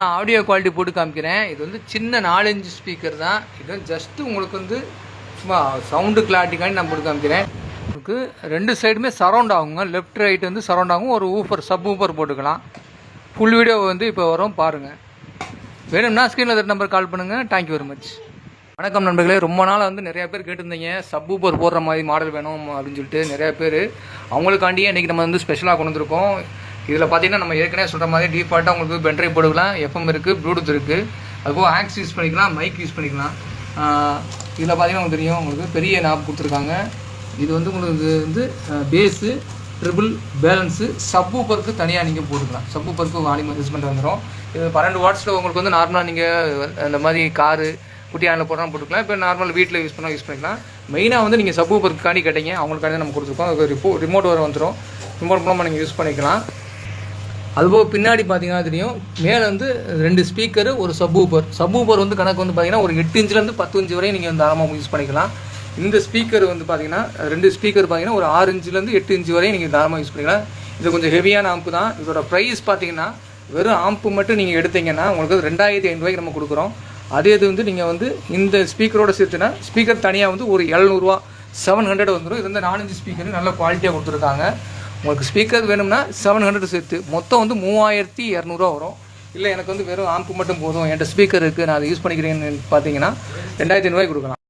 நான் audio quality போட்டு காமிக்கிறேன். இது வந்து சின்ன 4 இன்ச் ஸ்பீக்கர் தான். இது ஜஸ்ட் உங்களுக்கு வந்து சும்மா சவுண்டு கிளாரிட்டிக்காண்டி நான் போட்டு காமிக்கிறேன். உங்களுக்கு 2 சைடுமே சரௌண்ட் ஆகுங்க. லெஃப்ட் ரைட் வந்து சரௌண்ட் ஆகும். ஒரு ஊஃபர் சப் ஊஃபர் போட்டுக்கலாம். ஃபுல் வீடியோ வந்து இப்போ வரும் பாருங்கள். வேணும்னா ஸ்க்ரீனில் நம்பர் கால் பண்ணுங்கள். Thank you very much. வணக்கம் நண்பர்களே. ரொம்ப நாள் வந்து நிறையா பேர் கேட்டிருந்தீங்க சப் ஊஃபர் போடுற மாதிரி மாடல் வேணும் அப்படின்னு சொல்லிட்டு நிறையா பேர். அவங்களுக்காண்டியே இன்றைக்கி நம்ம வந்து ஸ்பெஷலாக கொண்டு வந்திருக்கோம். இதில் பார்த்தீங்கன்னா நம்ம ஏற்கனவே சொல்கிற மாதிரி டிஃபால்ட்டாக உங்களுக்கு பென்ட்ரைவ் போட்டுக்கலாம், எஃப்எம் இருக்குது, ப்ளூடூத் இருக்குது, அதுபோல் ஆக்ஸ் யூஸ் பண்ணிக்கலாம், மைக் யூஸ் பண்ணிக்கலாம். இதில் பார்த்தீங்கன்னா உங்களுக்கு தெரியும், உங்களுக்கு பெரிய நாப் கொடுத்துருக்காங்க. இது வந்து உங்களுக்கு வந்து பேஸு, ட்ரிபிள், பேலன்ஸு, சப் ஊஃபருக்கு தனியாக நீங்கள் போட்டுக்கலாம். சப் ஊஃபருக்கு வால்யூம் அட்ஜஸ்ட்மெண்ட் வந்துடும். இது 12 வாட்ஸில் உங்களுக்கு வந்து நார்மலாக நீங்கள் இந்த மாதிரி காரு குட்டி ஆனில் போட்டாலும் போட்டுக்கலாம். இப்போ நார்மல் வீட்டில் யூஸ் பண்ணிக்கலாம். மெயினாக வந்து நீங்கள் சப் ஊஃபருக்காண்டி கேட்டீங்க, அவங்களுக்காண்டி நம்ம கொடுத்துருக்கோம். அதுக்கு ரிமோட் வர வந்துடும். ரிமோட் மூலமாக நீங்கள் யூஸ் பண்ணிக்கலாம். அதுபோக பின்னாடி பார்த்தீங்கன்னா தெரியும், மேலே வந்து 2 ஸ்பீக்கரு, ஒரு சப் ஊஃபர் வந்து கணக்கு வந்து பார்த்தீங்கன்னா ஒரு 8 இன்ச்லேருந்து 10 இன்ச் வரையும் நீங்கள் வந்து தாராளமாக யூஸ் பண்ணிக்கலாம். இந்த ஸ்பீக்கர் வந்து பார்த்தீங்கன்னா 2 ஸ்பீக்கர் பார்த்தீங்கன்னா ஒரு 6 இன்ச்லேருந்து 8 இன்ச் வரையும் நீங்கள் தாராளமாக யூஸ் பண்ணிக்கலாம். இது கொஞ்சம் ஹெவியான ஆம்பு தான். இதோட ப்ரைஸ் பார்த்தீங்கன்னா வெறும் ஆம்பு மட்டும் நீங்கள் எடுத்தீங்கன்னா உங்களுக்கு 2500 நம்ம கொடுக்குறோம். அதே இது வந்து நீங்கள் வந்து இந்த ஸ்பீக்கரோட சேர்த்துனா ஸ்பீக்கர் தனியாக வந்து ஒரு 700 700 வந்துடும். இது வந்து 4 இன்ச் ஸ்பீக்கர் நல்ல குவாலிட்டியாக கொடுத்துருக்காங்க. உங்களுக்கு ஸ்பீக்கர் வேணும்னா 700 சேர்த்து மொத்தம் வந்து 3200 வரும். இல்லை எனக்கு வந்து வெறும் ஆம்பு மட்டும் போதும், என்கிட்ட ஸ்பீக்கர் இருக்குது, நான் அதை யூஸ் பண்ணிக்கிறேன்னு பார்த்தீங்கன்னா 2500 கொடுக்கலாம்.